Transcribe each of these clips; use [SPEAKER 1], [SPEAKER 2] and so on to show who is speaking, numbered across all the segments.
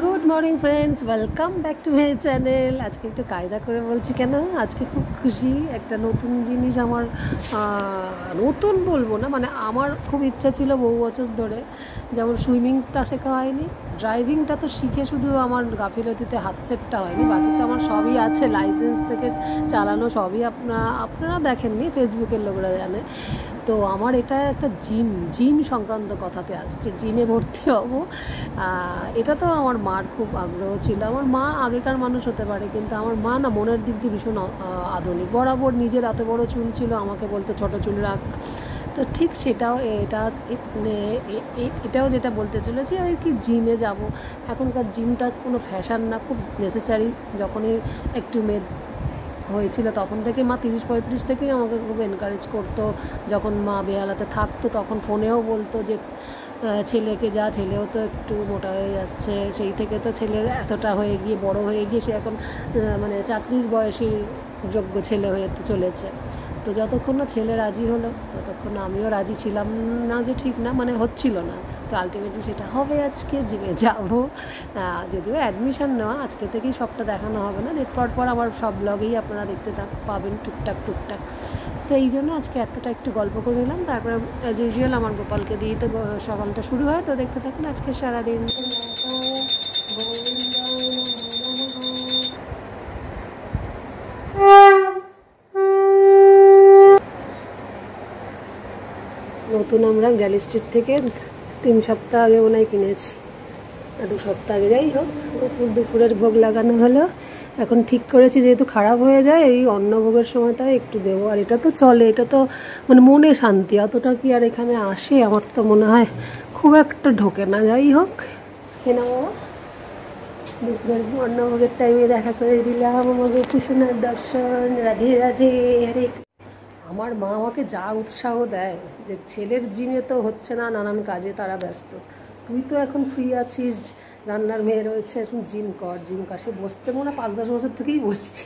[SPEAKER 1] Good morning friends, welcome back to my channel. আজকে একটু কায়দা করে বলছি কেন, আজকে খুব খুশি। একটা নতুন জিনিস আমার, নতুন বলবো না, মানে আমার খুব ইচ্ছা ছিল বহু বছর ধরে। যেমন সুইমিংটা শেখা হয়নি, ড্রাইভিংটা তো শিখে শুধু আমার গাফিলতিতে হাত সেটটা হয়নি, বাকি তো আমার সবই আছে, লাইসেন্স থেকে চালানো সবই আপনারা দেখেননি, ফেসবুকের লোকরা জানে। তো আমার এটা একটা জিম সংক্রান্ত কথাতে আসছে, জিমে ভর্তি হব। এটা তো আমার মার খুব আগ্রহ ছিল। আমার মা আগেকার মানুষ হতে পারে, কিন্তু আমার মা না মনের দিক দিয়ে ভীষণ আধুনিক। বরাবর নিজের এত বড় চুল ছিল, আমাকে বলতো ছোটো চুল রাখ। তো ঠিক এটাও যেটা বলতে চলেছি আর কি, জিমে যাব। এখনকার জিমটা কোনো ফ্যাশন না, খুব নেসেসারি। যখনই একটু হয়েছিল তখন থেকে মা 30-35 থেকেই আমাকে খুব এনকারেজ করতো। যখন মা বেহালাতে থাকতো তখন ফোনেও বলতো যে ছেলেকে যা, ছেলেও তো একটু মোটা হয়ে যাচ্ছে। সেই থেকে তো ছেলের এতটা হয়ে গিয়ে বড় হয়ে গিয়ে সে এখন মানে চাকরির বয়সী যোগ্য ছেলে হয়ে চলেছে। তো যতক্ষণ না ছেলে রাজি হলো ততক্ষণ আমিও রাজি ছিলাম না, যে ঠিক না, মানে হচ্ছিল না। তো আলটিমেটলি সেটা হবে, আজকে জিমে যাবো। যদিও অ্যাডমিশন নেওয়া, আজকে থেকেই সবটা দেখানো হবে না, পর আমার সব ব্লগেই আপনারা দেখতে পাবেন টুকটাক। তো এই জন্য আজকে এতটা একটু গল্প করে নিলাম। তারপরে অ্যাজ ইউজুয়াল আমার গোপালকে দিয়ে তো সকালটা শুরু হয়। তো দেখতে থাকুন আজকে সারাদিন। নতুন আমরা গ্যালি স্ট্রিট থেকে 3 সপ্তাহ আগে মনে হয় কিনেছি, 2 সপ্তাহ আগে। যাই হোক, দুপুরের ভোগ লাগানো হলো। এখন ঠিক করেছি যেহেতু খারাপ হয়ে যায়, এই অন্নভোগের সময় তাই একটু দেবো। আর এটা তো চলে, এটা তো মানে মনে শান্তি। অতটা কি আর এখানে আসে, আমার তো মনে হয় খুব একটা ঢোকে না। যাই হোক, কেনা বাবা, দুপুরের অন্নভোগের টাইমে দেখা করে দিলাম আমাকে কৃষ্ণের দর্শন। রাধে রাধে, হরে। আমার মা আমাকে যা উৎসাহ দেয় যে ছেলের জিমে তো হচ্ছে না, নানান কাজে তারা ব্যস্ত, তুই তো এখন ফ্রি আছিস, রান্নার মেয়ে রয়েছে, এখন জিম কর। সে বসতে মনে 5-10 বছর থেকেই বলছি।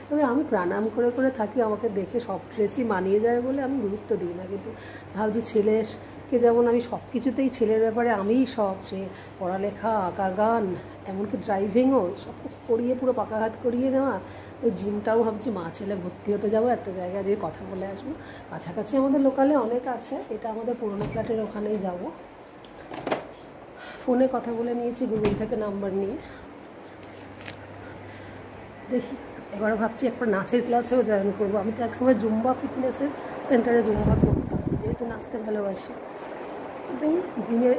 [SPEAKER 1] তবে আমি প্রাণায়াম করে করে থাকি, আমাকে দেখে সব ড্রেসই মানিয়ে যায় বলে আমি গুরুত্ব দিই না। কিন্তু ভাবছি ছেলেকে যেমন আমি সব কিছুতেই, ছেলের ব্যাপারে আমিই সব, সে পড়ালেখা, আঁকা, গান, এমনকি ড্রাইভিংও সব করিয়ে পুরো পাকা হাত করিয়ে নেওয়া। ওই জিমটাও ভাবছি মা ছেলে ভর্তি হতে যাবো, একটা জায়গায় যেয়ে কথা বলে আসবো। কাছাকাছি আমাদের লোকালে অনেক আছে, এটা আমাদের পুরোনো ফ্ল্যাটের ওখানেই যাব। ফোনে কথা বলে নিয়েছি, গুগল থেকে নাম্বার নিয়ে। দেখি, এবার ভাবছি একটা নাচের ক্লাসেও জয়েন করবো। আমি তো একসময় জুম্বা ফিটনেসের সেন্টারে জুম্বা করতাম, যেহেতু নাচতে ভালোবাসি।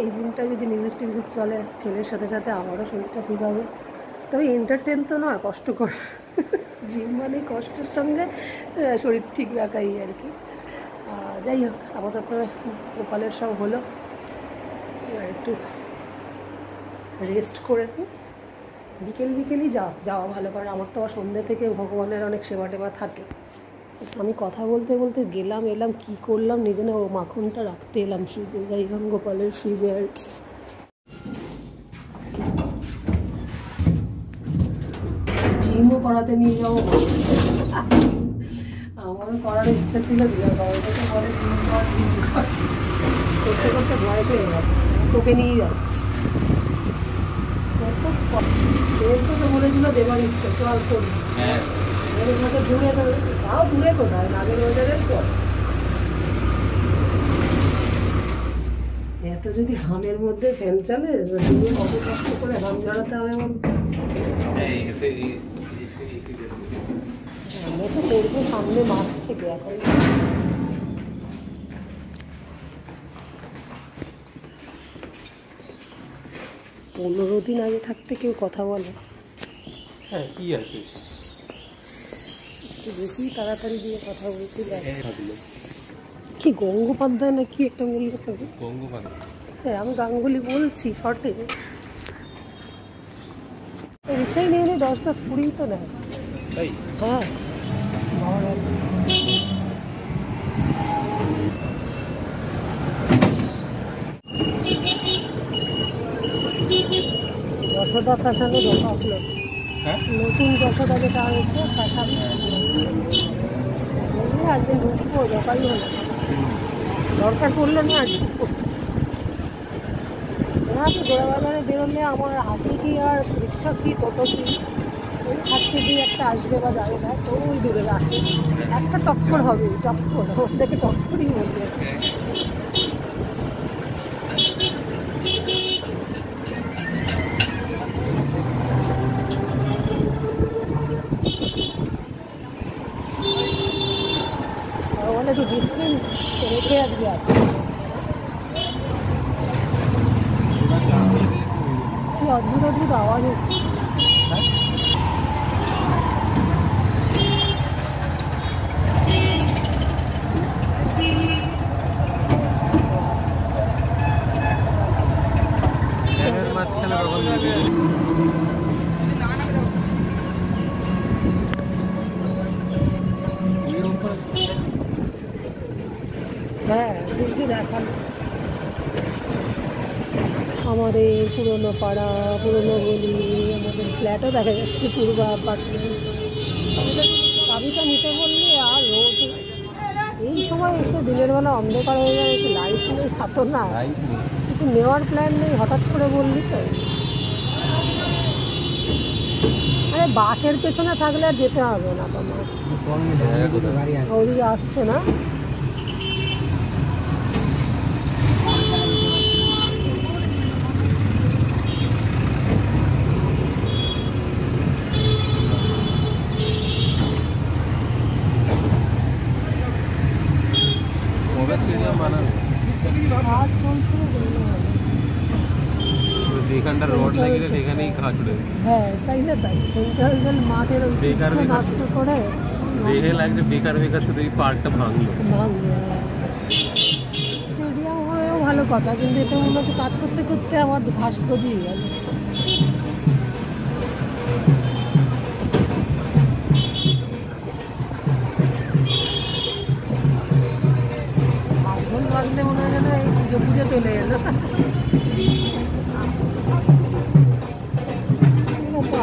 [SPEAKER 1] এই জিমটা যদি মিউজিক টিউজিক চলে, ছেলের সাথে সাথে আমারও শরীরটা ঠিক হবে। তবে এন্টারটেন তো নয়, কষ্টকর। জিম মানে কষ্টের সঙ্গে শরীর ঠিক রাখাই আর কি। যাই হোক, আপাতত গোপালের সব হলো, একটু রেস্ট করে নিই। বিকেলই যাওয়া ভালো, কারণ আমার তো আবার সন্ধ্যে থেকে ভগবানের অনেক সেবা টেবা থাকে। আমি কথা বলতে বলতে গেলাম এলাম, কি করলাম নিজে না, ও মাখনটা রাখতে এলাম ফ্রিজে। যাই হোক, গোপালের ফ্রিজে আর কি। জিমও করাতে নিয়ে যাবো, আমারও করার ইচ্ছা ছিল। দিদা বলে জিম কর, করতে করতে ভয় পেয়ে গেছে, তোকে নিয়ে যাচ্ছি। তো বলেছিল দেবার ইচ্ছে, চল করি। দূরে, তাও দূরে কোথায়, নাগের বাজারের পর। এত যদি ঘামের মধ্যে ফ্যান চালে, কত কষ্ট করে ঘাম ঝরাতে হবে বলতে। আমরা তো করবো সামনে মাস থেকে। এখন 15 দিন আগে থাকতে কেউ কথা বলে,
[SPEAKER 2] হ্যাঁ কি আছে,
[SPEAKER 1] একটু বেশি তাড়াতাড়ি দিয়ে কথা বলছি। কি গঙ্গোপাধ্যায় না কি একটা বললে হবে? হ্যাঁ, আমি গাঙ্গুলি বলছি শর্টে। রিক্সাই নিয়ে 10-20 তো নেয়। হ্যাঁ, যশোদা ফ্যাশনে ঢোকা হলো, নতুন যশোদা যেটা হয়েছে ফ্যাশন। আজকে ঢুকবো, ঢোকাই হলো, দরকার পড়লো না আর ঢুকবো। হ্যাঁ, তো গোড়াবাজারে বেরোলে আমার হাতে কি আর রিক্সা কি টোটো কি ওই হাতে দিয়ে একটা আসবে বা যাবে না, তো ওই দূরে আছে একটা টক্কর হবে, টক্কর ওটাকে টক্করই বলবে। বলে একটু ডিস্টেন্স রেখে আজকে আছে, কি অদ্ভুত অদ্ভুত আওয়াজ হচ্ছে। হ্যাঁ, বুঝলি দেখান আমাদের পুরোনো পাড়া, পুরোনো গলি, আমাদের ফ্ল্যাটও দেখা যাচ্ছে, পূর্ব অ্যাপার্টমেন্ট। চাবিটা নিতে বললে আর রোজ এই সময় এসে দিনের বেলা অন্ধকার হয়ে যাবে, একটু লাইট নেই, থাকতো না, কিছু নেওয়ার প্ল্যান নেই, হঠাৎ করে বললি তো। আরে বাসের পেছনে থাকলে আর যেতে হবে না তোমার, ওই আসছে না।
[SPEAKER 2] রোড লাগিয়ে এখানেই কাজ করে।
[SPEAKER 1] হ্যাঁ, তাই না, তাই সেন্ট্রাল জেল মাঠের নষ্ট করে
[SPEAKER 2] দেখে লাগছে বেকার বেকার, শুধু এই পার্কটা ভাঙলো।
[SPEAKER 1] স্টেডিয়াম হয়েও ভালো কথা, কিন্তু এটা মনে হচ্ছে কাজ করতে করতে আমার ঘাস গজিয়ে গেল। আগুন লাগলে মনে হয় যেন এই পুজো পুজো চলে এলো।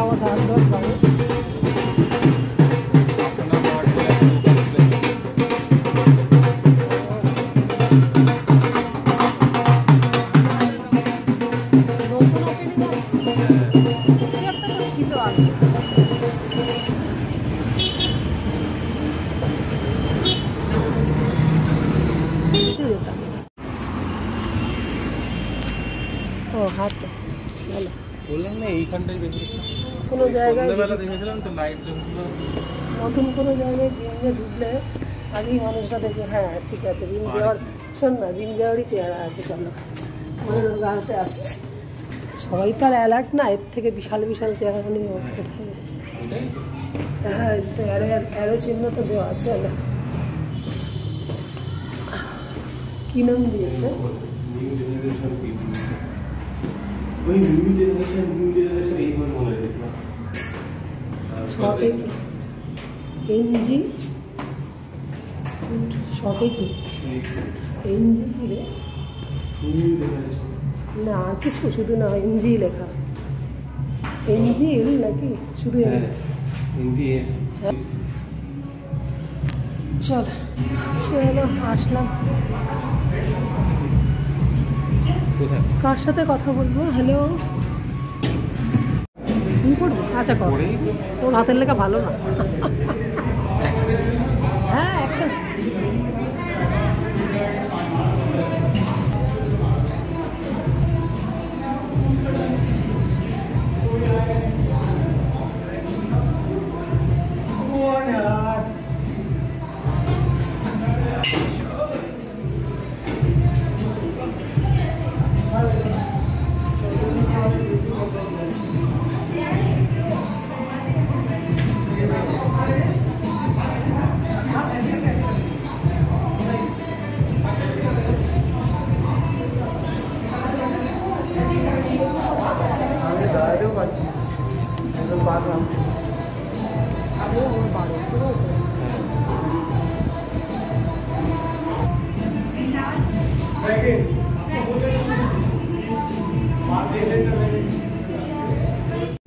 [SPEAKER 1] আবার ধান ধর যাবে। ছিল আগে ও হাতে চলো
[SPEAKER 2] বললাম না এইখানটাই বেশি
[SPEAKER 1] কোনো জায়গায়
[SPEAKER 2] দেখেছিলাম তো লাইট জ্বলছিল।
[SPEAKER 1] নতুন কোনো জায়গায় জিমে ঢুকলে আগেই মানুষরা দেখবে হ্যাঁ ঠিক আছে জিম যাওয়ার, শোন না জিম যাওয়ারই চেহারা আছে, চলো মনের গাতে আসছে। সবাই তো আর অ্যালার্ট না, এর থেকে বিশাল বিশাল চেহারা নিয়ে কোথায়। হ্যাঁ, তো অ্যারো চিহ্ন তো দেওয়া আছে। চলো কি নাম দিয়েছে? শর্টে কি এনজি, শর্টে কি এনজি কি রে? না আর কিছু, শুধু না এনজি লেখা, এনজি এল নাকি শুধু এনজি? চল চলো আসলাম। কার সাথে কথা বলবো? হ্যালো, আচ্ছা কর, তোর হাতের লেখা ভালো না। হ্যাঁ একসাথে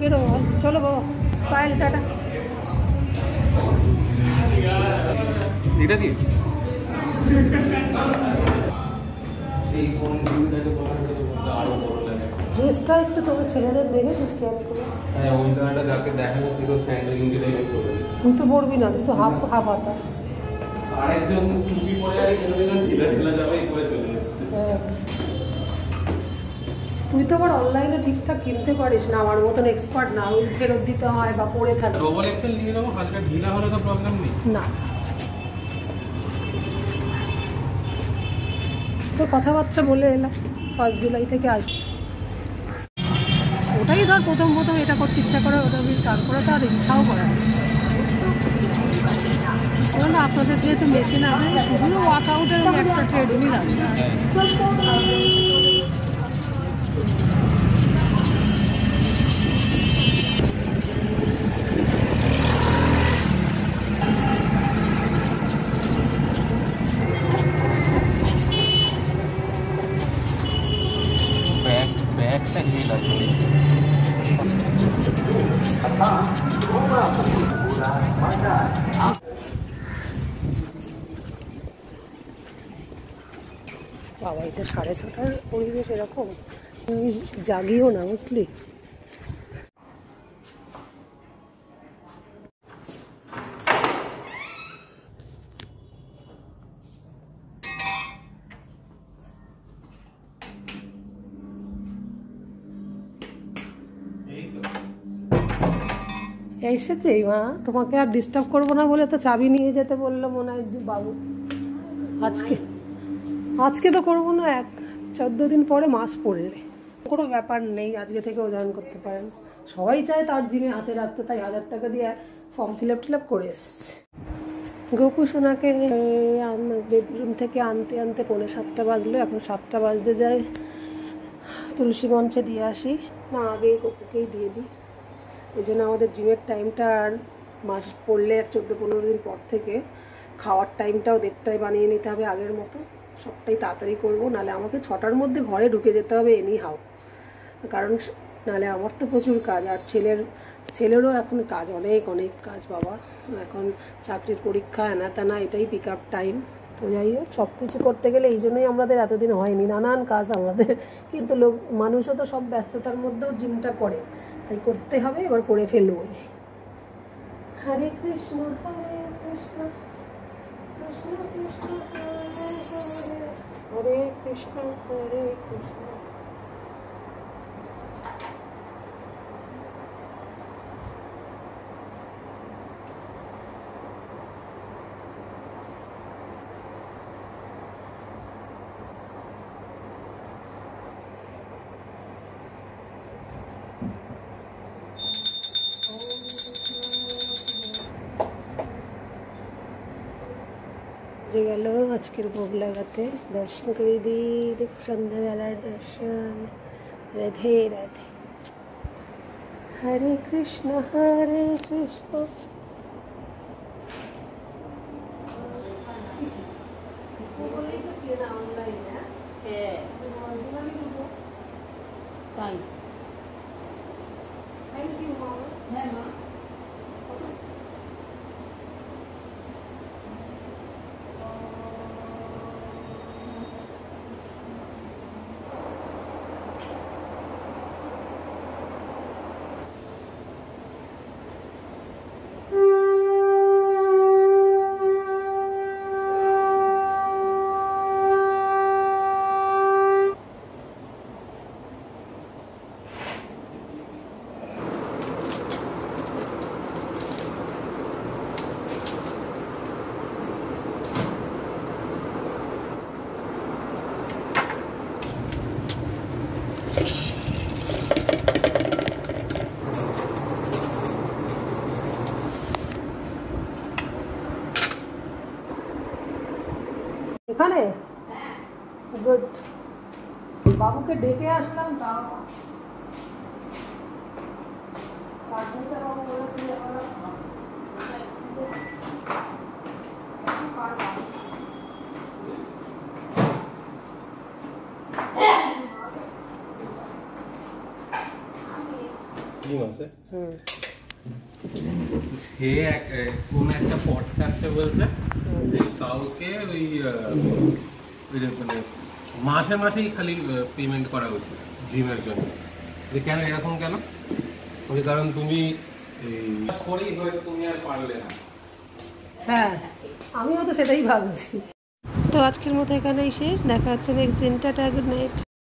[SPEAKER 1] বেরো, চলো বাবা, পায়েল টাটা।
[SPEAKER 2] এটা কি এই কোন আরো বড় লাগে।
[SPEAKER 1] ড্রেসটা একটু তোদের ছেলেদের দেখে স্ক্যান করে।
[SPEAKER 2] হ্যাঁ ওই দাঁড়াটা যাকে দেখাবো তুই তো স্যান্ডেল ইঞ্জিটাই বের করবি।
[SPEAKER 1] তুই তো পড়বি না, তুই তো হাফ হাফ হাতা।
[SPEAKER 2] আরেকজন টুপি পরে আর একজন ঢিলা ঢিলা যাবে এই করে চলে এসেছে।
[SPEAKER 1] হ্যাঁ তুই তো আবার অনলাইনে ঠিকঠাক কিনতে পারিস না, আমার মতন এক্সপার্ট না, ওই ফেরত দিতে হয় বা পরে থাকে।
[SPEAKER 2] ডবল এক্সেল নিয়ে নেবো, হালকা ঢিলা হলে তো প্রবলেম নেই।
[SPEAKER 1] না তো কথাবার্তা বলে এলাম 5 জুলাই থেকে আসবে। ওটাই ধর প্রথম এটা করতে ইচ্ছা করে, ওটা তারপরে তো আর ইচ্ছাও করে না। কারণ আপনাদের যেহেতু মেশিন আছে, শুধু ওয়ার্কআউটের একটা ট্রেডমিল আছে।
[SPEAKER 2] ব্যাগটা নিয়ে লাগবে।
[SPEAKER 1] বাবা এটা 6:30টার পরিবেশ এরকম, তুমি জাগিও না বুঝলি। এসেছে মা, তোমাকে আর ডিস্টার্ব করবো না বলে তো চাবি নিয়ে যেতে বললো মনে হয় বাবু। আজকে তো করবো না, 14 দিন পরে মাস পড়লে কোনো ব্যাপার নেই, আজকে থেকেও জয়েন করতে পারেন। সবাই চায় তার জিমে হাতে রাখতে, তাই 1000 টাকা দিয়ে ফর্ম ফিল আপ করে এসছে। গোপু সোনাকে বেডরুম থেকে আনতে 6:45 বাজলো, এখন 7টা বাজতে যায়। তুলসী মঞ্চে দিয়ে আসি না, আগে গোপুকেই দিয়ে দিই। এই জন্য আমাদের জিমের টাইমটা আর মাস পড়লে 14-15 দিন পর থেকে খাওয়ার টাইমটাও 1:30টায় বানিয়ে নিতে হবে আগের মতো। সবটাই তাড়াতাড়ি করবো, নাহলে আমাকে 6টার মধ্যে ঘরে ঢুকে যেতে হবে এনি হাও, কারণ নাহলে আমার তো প্রচুর কাজ। আর ছেলেরও এখন কাজ, অনেক কাজ বাবা, এখন চাকরির পরীক্ষা এনা তেনা, এটাই পিক আপ টাইম। তো যাই হোক, সব কিছু করতে গেলে এই জন্যই আমাদের এতদিন হয়নি, নানান কাজ আমাদের। কিন্তু মানুষও তো সব ব্যস্ততার মধ্যেও জিমটা করে, তাই করতে হবে, এবার করে ফেলবো। হরে কৃষ্ণ হরে কৃষ্ণ কৃষ্ণ কৃষ্ণ হরে কৃষ্ণ হরে কৃষ্ণ। যে গেল আজকের ভোগ লাগাতে, দর্শন করে দিই, সন্ধ্যাবেলার দর্শন। রাধে রাধে। হরে কৃষ্ণ হরে কৃষ্ণ। তাই থ্যাংক ইউ মা। হ্যাঁ মা। এখানে গুড। বাবুকে ডেকে আসলাম, তাও বাবু বলেছিল
[SPEAKER 2] সে কোন একটা পডকাস্টে বলছে যে কাউকে ওই মানে মাসে মাসেই খালি পেমেন্ট করা উচিত জিমের জন্য। যে কেন এরকম কেন? বলি কারণ তুমি করেই হয়তো তুমি আর পারলে না।
[SPEAKER 1] হ্যাঁ, আমিও তো সেটাই ভাবছি। তো আজকের মতো এখানেই শেষ, দেখা হচ্ছে নেক্সট দিন। Tata, good night.